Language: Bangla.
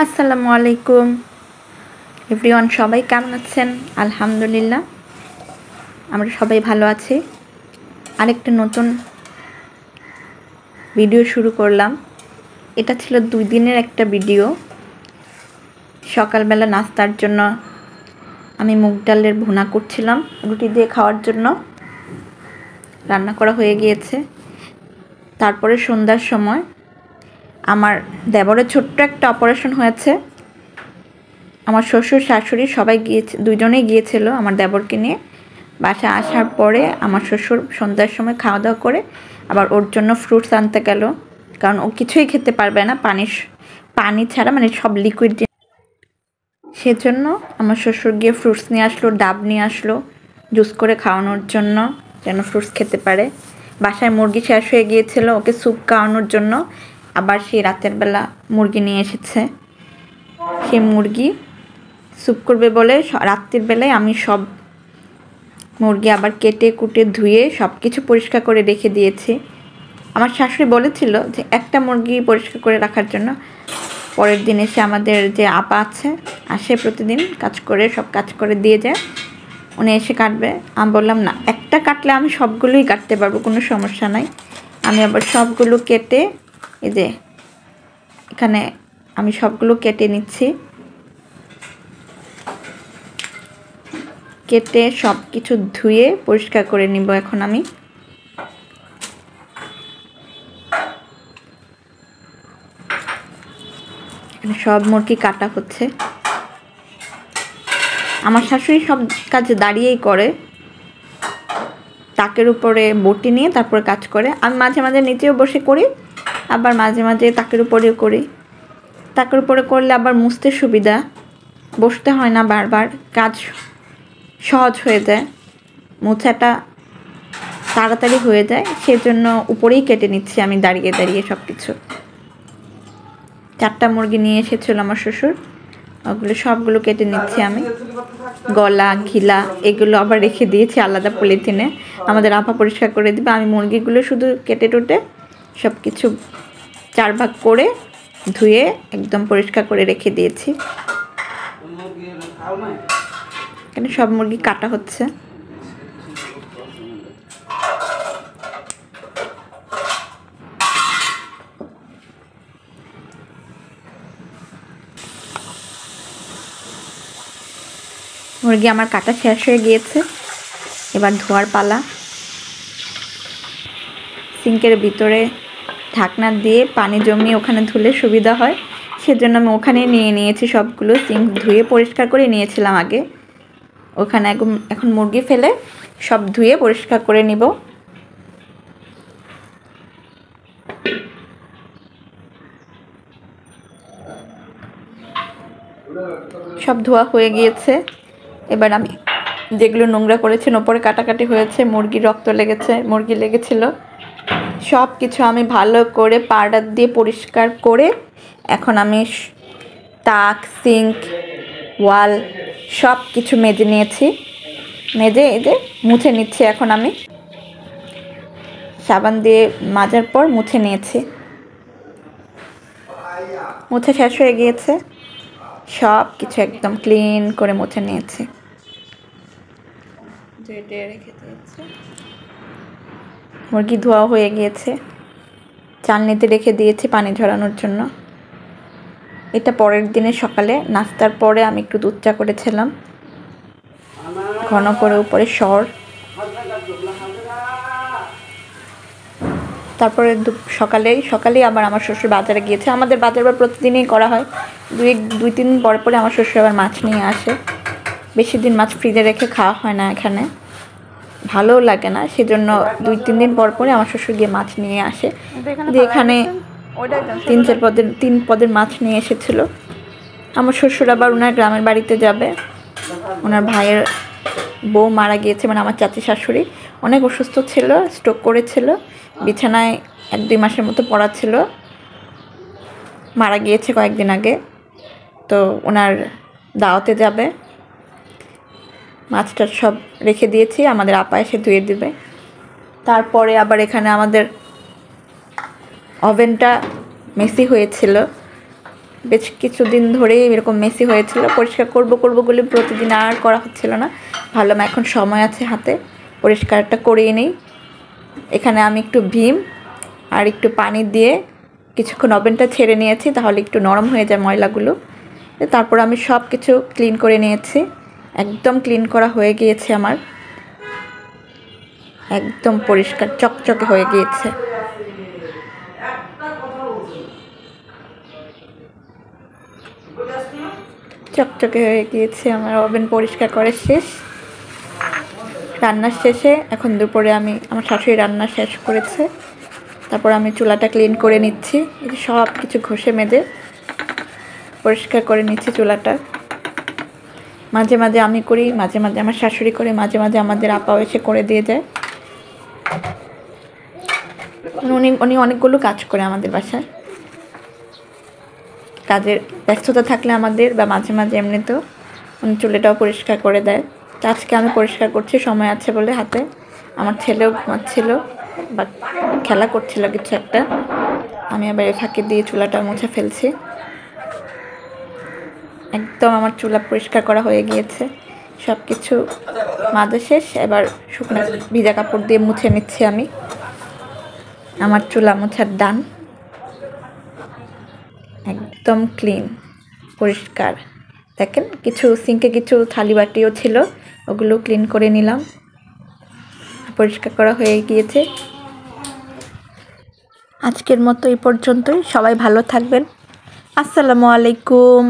আসসালামু আলাইকুম এভরিওয়ান, সবাই কেমন আছেন? আলহামদুলিল্লাহ আমরা সবাই ভালো আছি। আরেকটা নতুন ভিডিও শুরু করলাম। এটা ছিল 2 দিনের একটা ভিডিও। সকালবেলা নাস্তার জন্য আমি মুগ ডালের ভুনা করছিলাম রুটি দিয়ে খাওয়ার জন্য। রান্না করা হয়ে গিয়েছে। তারপরে সন্ধ্যার সময় আমার দেবরের ছোট্ট একটা অপারেশন হয়েছে। আমার শ্বশুর শাশুড়ি সবাই গিয়েছে, দুজনেই গিয়েছিল আমার দেবরকে নিয়ে। বাসায় আসার পরে আমার শ্বশুর সন্ধ্যার সময় খাওয়া দাওয়া করে আবার ওর জন্য ফ্রুটস আনতে গেল, কারণ ও কিছুই খেতে পারবে না পানি ছাড়া, মানে সব লিকুইড। সেজন্য আমার শ্বশুর গিয়ে ফ্রুটস নিয়ে আসলো, ডাব নিয়ে আসলো জুস করে খাওয়ানোর জন্য, যেন ফ্রুটস খেতে পারে। বাসায় মুরগি শেষ হয়ে গিয়েছিল, ওকে স্যুপ খাওয়ানোর জন্য আবার সেই রাতের বেলা মুরগি নিয়ে এসেছে। সেই মুরগি স্যুপ করবে বলে রাত্রির বেলায় আমি সব মুরগি আবার কেটে কুটে ধুয়ে সব কিছু পরিষ্কার করে রেখে দিয়েছি। আমার শাশুড়ি বলেছিল যে একটা মুরগি পরিষ্কার করে রাখার জন্য। পরের দিন এসে আমাদের যে আপা আসে প্রতিদিন সব কাজ করে দিয়ে যায়, উনি এসে কাটবে। আমি বললাম না, একটা কাটলে আমি সবগুলোই কাটতে পারবো, কোনো সমস্যা নাই। আমি আবার সবগুলো কেটে এই যে এখানে আমি সবগুলো কেটে নিচ্ছি। কেটে সব কিছু ধুয়ে পরিষ্কার করে নিব এখন আমি। এখানে সব মুরগি কাটা হচ্ছে। আমার শাশুড়ি সব কাজ দাঁড়িয়েই করে, তাকের উপরে বটি নিয়ে তারপরে কাজ করে। আমি মাঝে মাঝে নিচেও বসে করি, আবার মাঝে মাঝে তাকের উপরেও করি। তাকের উপরে করলে আবার মুছতে সুবিধা, বসতে হয় না বারবার, কাজ সহজ হয়ে যায়, মোছাটা তাড়াতাড়ি হয়ে যায়। সেজন্য উপরেই কেটে নিচ্ছি আমি দাঁড়িয়ে দাঁড়িয়ে সব কিছু। 4টা মুরগি নিয়ে এসেছিল আমার শ্বশুর, ওগুলো সবগুলো কেটে নিচ্ছি আমি। গলা ঘিলা এগুলো আবার রেখে দিয়েছি আলাদা পলিথিনে, আমাদের আপা পরিষ্কার করে দিবে। আমি মুরগিগুলো শুধু কেটে টুটে সব কিছু 4 ভাগ করে ধুয়ে একদম পরিষ্কার করে রেখে দিয়েছি। এখানে সব মুরগি কাটা হচ্ছে। মুরগি আমার কাটা শেষ হয়ে গিয়েছে, এবার ধোয়ার পালা। সিঙ্কের ভিতরে ঢাকনা দিয়ে পানি জমিয়ে ওখানে ধুলে সুবিধা হয়, সেজন্য আমি ওখানে নিয়ে নিয়েছি সবগুলো। সিঙ্ক ধুয়ে পরিষ্কার করে নিয়েছিলাম আগে, ওখানে এখন মুরগি ফেলে সব ধুয়ে পরিষ্কার করে নিব। সব ধোয়া হয়ে গিয়েছে। এবার আমি যেগুলো নোংরা করেছেন ওপরে কাটাকাটি হয়েছে, মুরগির রক্ত লেগেছে, মুরগি লেগেছিল, সব কিছু আমি ভালো করে পাউডার দিয়ে পরিষ্কার করে এখন আমি তাক সিঙ্ক ওয়াল সব কিছু মেজে নিয়েছি। মেজে এই যে মুছে নিচ্ছি এখন আমি, সাবান দিয়ে মাজার পর মুছে নিয়েছি। মুছে শেষ হয়ে গিয়েছে, সব কিছু একদম ক্লিন করে মুছে নিয়েছি। মুরগি ধোয়া হয়ে গিয়েছে, চালনিতে রেখে দিয়েছি পানি ঝরানোর জন্য। এটা পরের দিনে সকালে নাস্তার পরে আমি একটু দুধ চা করেছিলাম, ঘন করে উপরে সর। তারপরে সকালেই আবার আমার শ্বশুর বাজারে গিয়েছে। আমাদের বাজার প্রতিদিনই করা হয়, 2-3 দিন পরে পরে আমার শ্বশুর আবার মাছ নিয়ে আসে। বেশি দিন মাছ ফ্রিজে রেখে খাওয়া হয় না, এখানে ভালোও লাগে না, সেজন্য 2-3 দিন পর পরে আমার শ্বশুর গিয়ে মাছ নিয়ে আসে। এখানে 3 পদের মাছ নিয়ে এসেছিল। আমার শ্বশুর আবার ওনার গ্রামের বাড়িতে যাবে, ওনার ভাইয়ের বউ মারা গিয়েছে, মানে আমার চাচি শাশুড়ি অনেক অসুস্থ ছিল, স্ট্রোক করেছিল, বিছানায় 1-2 মাসের মতো পড়া ছিল, মারা গিয়েছে কয়েকদিন আগে। তো ওনার দাওয়াতে যাবে, মাছটা সব রেখে দিয়েছি, আমাদের আপা এসে ধুয়ে দিবে। তারপরে আবার এখানে আমাদের ওভেনটা মেসি হয়েছিল, বেশ কিছুদিন ধরেই এরকম মেসি হয়েছিল। পরিষ্কার করব বলে প্রতিদিন আর করা হচ্ছিল না। ভাবলাম এখন সময় আছে হাতে, পরিষ্কারটা করেই নেই। এখানে আমি একটু ভীম আর একটু পানি দিয়ে কিছুক্ষণ ওভেনটা ছেড়ে নিয়েছি, তাহলে একটু নরম হয়ে যায় ময়লাগুলো। তারপর আমি সব কিছু ক্লিন করে নিয়েছি। একদম ক্লিন করা হয়ে গিয়েছে আমার, একদম পরিষ্কার চকচকে হয়ে গিয়েছে। চকচকে হয়ে গিয়েছে আমার ওভেন পরিষ্কার করে শেষ। রান্নার শেষে এখন দুপুরে আমার শাশুড়ি রান্না শেষ করেছে, তারপর আমি চুলাটা ক্লিন করে নিচ্ছি। সব কিছু ঘষে মেজে পরিষ্কার করে নিচ্ছি চুলাটা। মাঝে মাঝে আমি করি, মাঝে মাঝে আমার শাশুড়ি করে, মাঝে মাঝে আমাদের আপাও এসে করে দিয়ে যায়। উনি অনেকগুলো কাজ করে আমাদের বাসায়। কাজের ব্যস্ততা থাকলে আমাদের বা মাঝে মাঝে এমনিতেও উনি চুলাটাও পরিষ্কার করে দেয়। তো আজকে আমি পরিষ্কার করছি, সময় আছে বলে হাতে। আমার ছেলেও ঘুমাচ্ছিল বা খেলা করছিল কিছু একটা, আমি আবার ফাঁকি দিয়ে চুলাটা মুছে ফেলছি। একদম আমার চুলা পরিষ্কার করা হয়ে গিয়েছে, সব কিছু মাজা শেষ। এবার শুকনো ভিজা কাপড় দিয়ে মুছে নিচ্ছি আমি। আমার চুলা মোছার ডান, একদম ক্লিন পরিষ্কার। দেখেন কিছু সিঙ্কে কিছু থালি বাটিও ছিল, ওগুলো ক্লিন করে নিলাম। পরিষ্কার করা হয়ে গিয়েছে। আজকের মতো এই পর্যন্তই। সবাই ভালো থাকবেন। আসসালামু আলাইকুম।